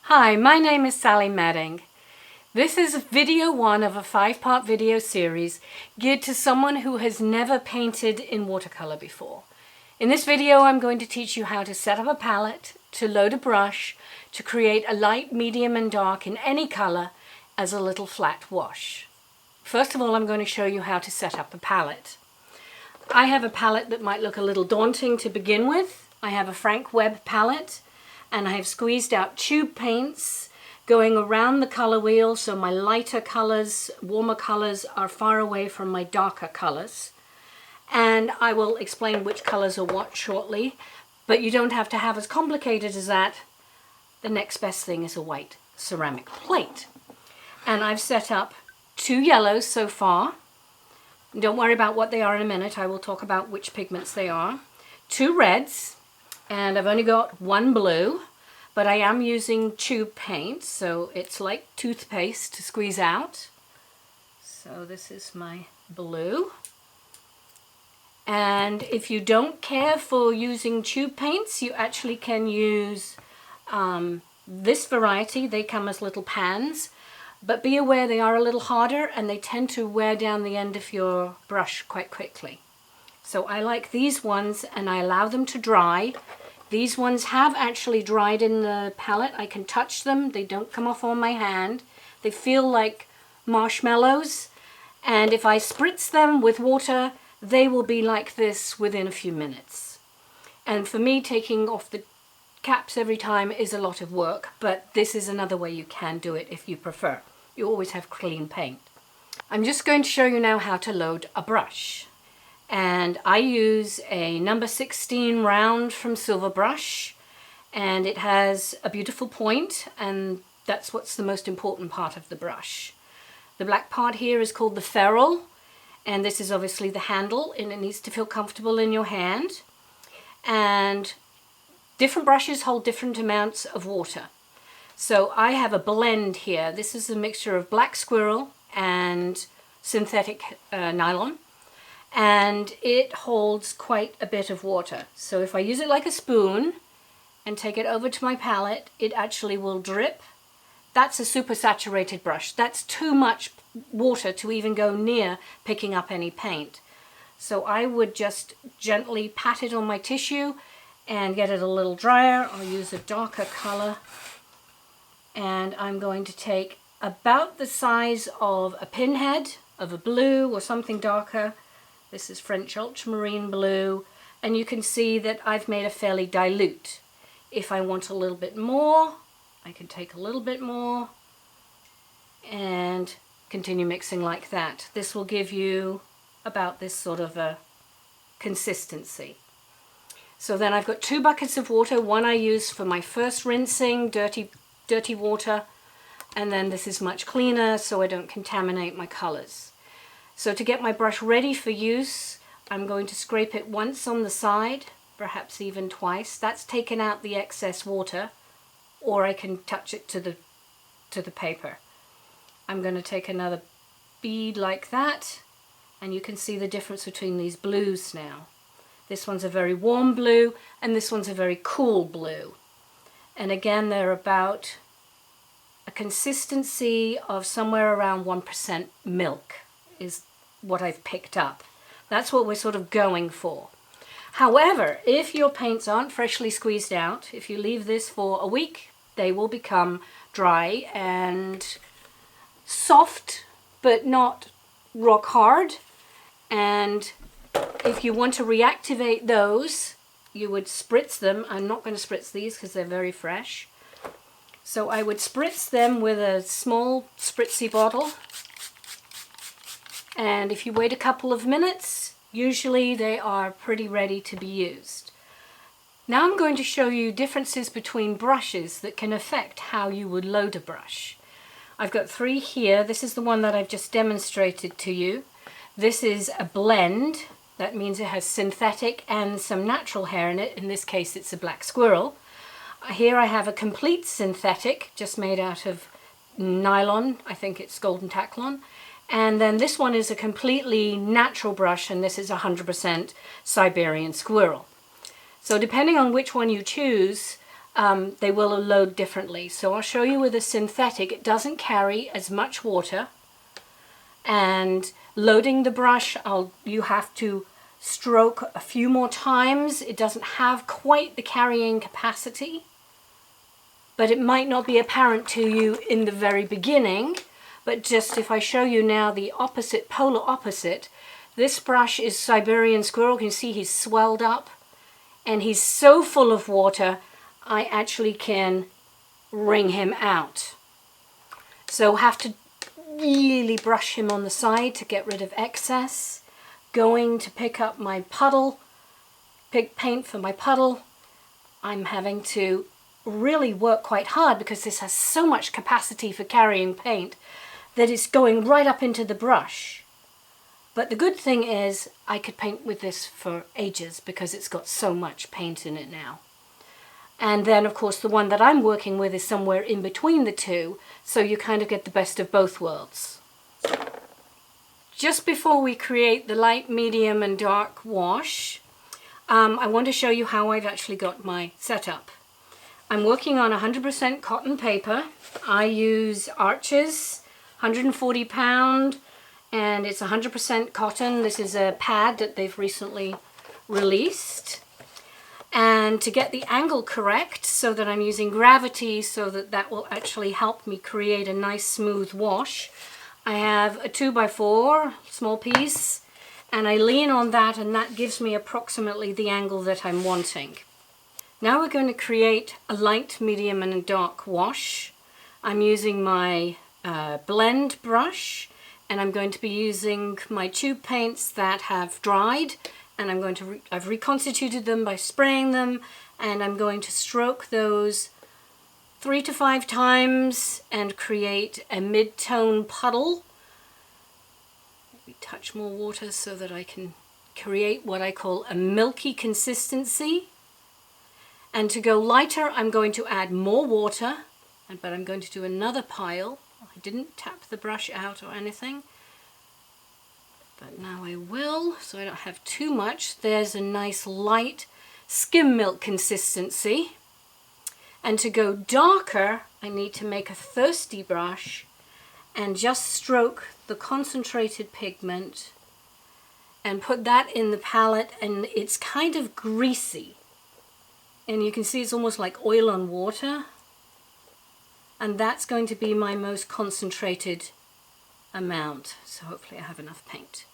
Hi, my name is Sally Madding. This is video 1 of a 5-part video series geared to someone who has never painted in watercolor before. In this video I'm going to teach you how to set up a palette, to load a brush, to create a light, medium and dark in any color as a little flat wash. First of all, I'm going to show you how to set up a palette. I have a palette that might look a little daunting to begin with. I have a Frank Webb palette, and I have squeezed out tube paints going around the color wheel, so my lighter colors, warmer colors are far away from my darker colors. And I will explain which colors are what shortly, but you don't have to have as complicated as that. The next best thing is a white ceramic plate. And I've set up 2 yellows so far. Don't worry about what they are in a minute. I will talk about which pigments they are. 2 reds. And I've only got 1 blue, but I am using tube paint, so it's like toothpaste to squeeze out. So this is my blue. And if you don't care for using tube paints, you actually can use this variety. They come as little pans, but be aware they are a little harder and they tend to wear down the end of your brush quite quickly. So I like these ones and I allow them to dry. These ones have actually dried in the palette. I can touch them. They don't come off on my hand. They feel like marshmallows. And if I spritz them with water, they will be like this within a few minutes. And for me, taking off the caps every time is a lot of work, but this is another way you can do it if you prefer. You always have clean paint. I'm just going to show you now how to load a brush. And I use a number 16 round from Silver Brush, and it has a beautiful point, and that's what's the most important part of the brush. The black part here is called the ferrule, and this is obviously the handle, and it needs to feel comfortable in your hand. And different brushes hold different amounts of water. So I have a blend here. This is a mixture of black squirrel and synthetic nylon. And it holds quite a bit of water. So if I use it like a spoon and take it over to my palette, it actually will drip. That's a super saturated brush. That's too much water to even go near picking up any paint. So I would just gently pat it on my tissue and get it a little drier. I'll use a darker color. And I'm going to take about the size of a pinhead of a blue or something darker. This is French ultramarine blue, and you can see that I've made a fairly dilute. If I want a little bit more, I can take a little bit more and continue mixing like that. This will give you about this sort of a consistency. So then I've got 2 buckets of water. One I use for my first rinsing, dirty water, and then this is much cleaner so I don't contaminate my colors. So to get my brush ready for use, I'm going to scrape it once on the side, perhaps even twice. That's taken out the excess water, or I can touch it to the paper. I'm going to take another bead like that, and you can see the difference between these blues now. This one's a very warm blue, and this one's a very cool blue. And again, they're about a consistency of somewhere around 1% milk. Is what I've picked up. That's what we're sort of going for. However, if your paints aren't freshly squeezed out, if you leave this for a week, they will become dry and soft, but not rock hard. And if you want to reactivate those, you would spritz them. I'm not going to spritz these because they're very fresh. So I would spritz them with a small spritzy bottle. And if you wait a couple of minutes, usually they are pretty ready to be used. Now I'm going to show you differences between brushes that can affect how you would load a brush. I've got 3 here. This is the one that I've just demonstrated to you. This is a blend. That means it has synthetic and some natural hair in it. In this case, it's a black squirrel. Here I have a complete synthetic, just made out of nylon. I think it's golden tacklon. And then this one is a completely natural brush, and this is 100% Siberian squirrel. So depending on which one you choose, they will load differently. So I'll show you with a synthetic, it doesn't carry as much water. And loading the brush, you have to stroke a few more times. It doesn't have quite the carrying capacity, but it might not be apparent to you in the very beginning. But just if I show you now the opposite, polar opposite, this brush is Siberian squirrel. You can see he's swelled up and he's so full of water, I actually can wring him out. So have to really brush him on the side to get rid of excess. Going to pick up my puddle, pick paint for my puddle. I'm having to really work quite hard because this has so much capacity for carrying paint that it's going right up into the brush. But the good thing is I could paint with this for ages because it's got so much paint in it now. And then of course the one that I'm working with is somewhere in between the two, so you kind of get the best of both worlds. Just before we create the light, medium and dark wash, I want to show you how I've actually got my setup. I'm working on 100% cotton paper. I use Arches, 140 pound, and it's 100% cotton. This is a pad that they've recently released. And to get the angle correct, so that I'm using gravity so that that will actually help me create a nice smooth wash, I have a 2x4 small piece and I lean on that, and that gives me approximately the angle that I'm wanting. Now we're going to create a light, medium and a dark wash. I'm using my blend brush, and I'm going to be using my tube paints that have dried, and I'm going to I've reconstituted them by spraying them, and I'm going to stroke those 3 to 5 times and create a mid-tone puddle. Maybe touch more water so that I can create what I call a milky consistency. And to go lighter, I'm going to add more water, but I'm going to do another pile. I didn't tap the brush out or anything, but now I will, so I don't have too much. There's a nice light skim milk consistency. And to go darker, I need to make a thirsty brush and just stroke the concentrated pigment and put that in the palette, and it's kind of greasy. And you can see it's almost like oil on water. And that's going to be my most concentrated amount. So hopefully I have enough paint.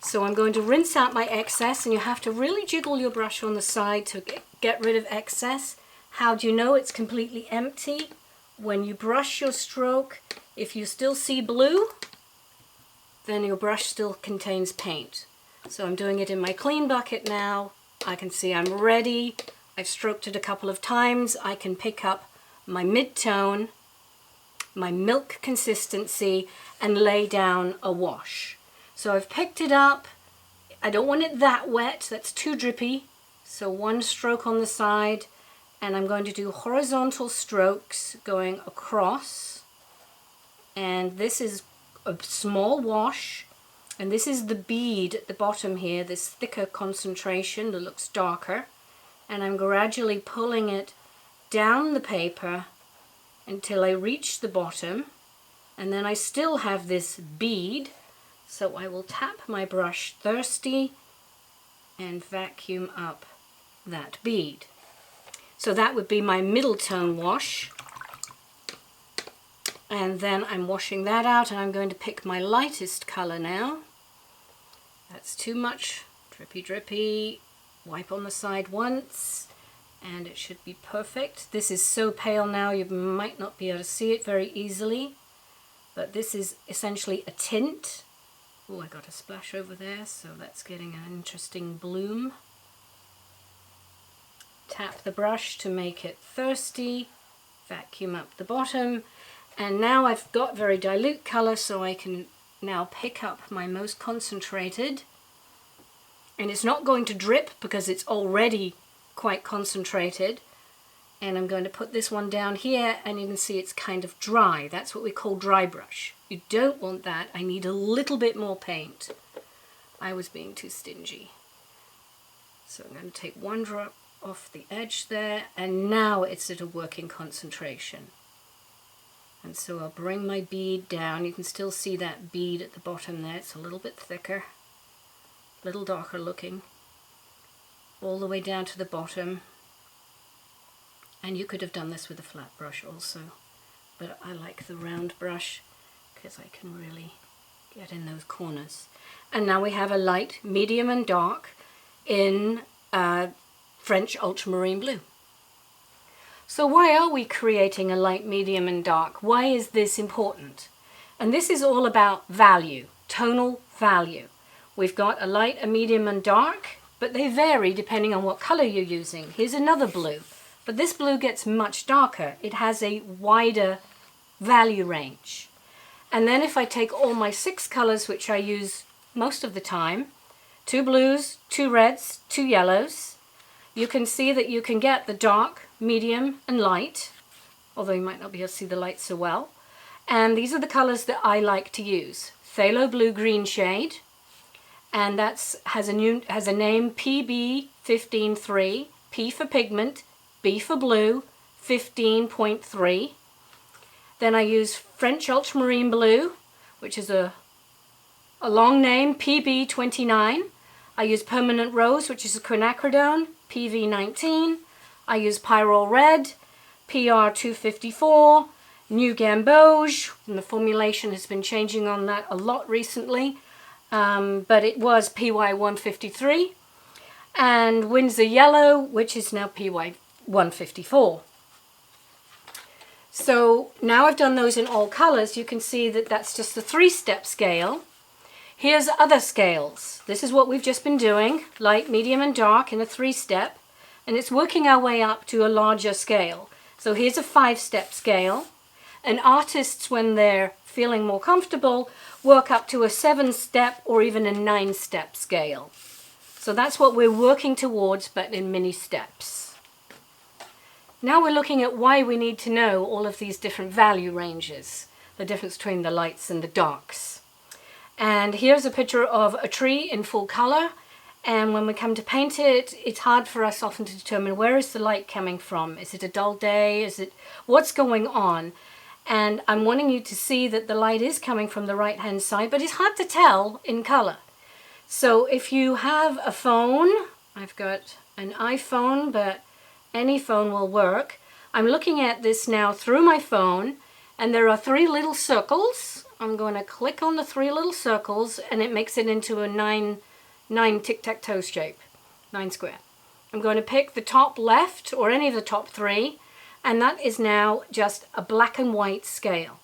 So I'm going to rinse out my excess, and you have to really jiggle your brush on the side to get rid of excess. How do you know it's completely empty? When you brush your stroke, if you still see blue, then your brush still contains paint. So I'm doing it in my clean bucket now. I can see I'm ready. I've stroked it a couple of times. I can pick up my mid-tone, my milk consistency, and lay down a wash. So I've picked it up. I don't want it that wet, that's too drippy. So one stroke on the side, and I'm going to do horizontal strokes going across. And this is a small wash, and this is the bead at the bottom here, this thicker concentration that looks darker. And I'm gradually pulling it down the paper until I reach the bottom, and then I still have this bead, so I will tap my brush thirsty and vacuum up that bead. So that would be my middle tone wash, and then I'm washing that out, and I'm going to pick my lightest color now. That's too much, drippy drippy. Wipe on the side once, and it should be perfect. This is so pale now you might not be able to see it very easily, but this is essentially a tint. Oh, I got a splash over there, so that's getting an interesting bloom. Tap the brush to make it thirsty, vacuum up the bottom, and now I've got very dilute color, so I can now pick up my most concentrated. And it's not going to drip because it's already quite concentrated. And I'm going to put this one down here, and you can see it's kind of dry. That's what we call dry brush. You don't want that. I need a little bit more paint. I was being too stingy. So I'm going to take one drop off the edge there, and now it's at a working concentration. And so I'll bring my bead down. You can still see that bead at the bottom there. It's a little bit thicker, a little darker looking, all the way down to the bottom. And you could have done this with a flat brush also, but I like the round brush because I can really get in those corners. And now we have a light, medium and dark in French ultramarine blue. So why are we creating a light, medium and dark? Why is this important? And this is all about value, tonal value. We've got a light, a medium and dark, but they vary depending on what color you're using. Here's another blue, but this blue gets much darker. It has a wider value range. And then if I take all my 6 colors, which I use most of the time, 2 blues, 2 reds, 2 yellows, you can see that you can get the dark, medium and light, although you might not be able to see the light so well. And these are the colors that I like to use. Phthalo blue green shade, and that has a name, PB153, P for pigment, B for blue, 15.3. Then I use French ultramarine blue, which is a long name, PB29. I use permanent rose, which is a quinacridone, PV19. I use pyrrole red, PR254, new gamboge, and the formulation has been changing on that a lot recently, but it was PY153, and Windsor yellow, which is now PY154. So now I've done those in all colors. You can see that that's just the 3-step scale. Here's other scales. This is what we've just been doing, light, medium and dark in a 3-step, and it's working our way up to a larger scale. So here's a 5-step scale, and artists, when they're feeling more comfortable, work up to a 7-step or even a 9-step scale. So that's what we're working towards, but in mini steps. Now we're looking at why we need to know all of these different value ranges, the difference between the lights and the darks. And here's a picture of a tree in full color, and when we come to paint it, it's hard for us often to determine where is the light coming from. Is it a dull day? Is it what's going on? And I'm wanting you to see that the light is coming from the right hand side, but it's hard to tell in color. So if you have a phone, I've got an iPhone, but any phone will work. I'm looking at this now through my phone, and there are 3 little circles. I'm going to click on the 3 little circles, and it makes it into a 9 tic-tac-toe shape, 9 square. I'm going to pick the top left, or any of the top 3, and that is now just a black and white scale.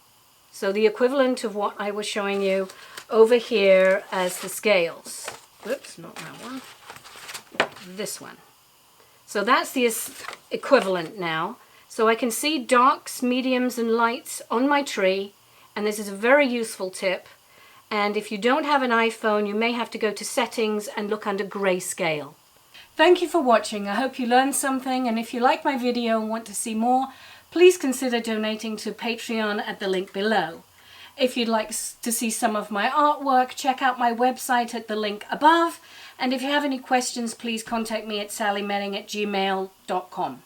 So the equivalent of what I was showing you over here as the scales. Whoops, not that one. This one. So that's the equivalent now. So I can see darks, mediums and lights on my tree, and this is a very useful tip. And if you don't have an iPhone, you may have to go to settings and look under grayscale. Thank you for watching. I hope you learned something, and if you like my video and want to see more, please consider donating to Patreon at the link below. If you'd like to see some of my artwork, check out my website at the link above. And if you have any questions, please contact me at sallymetting@gmail.com.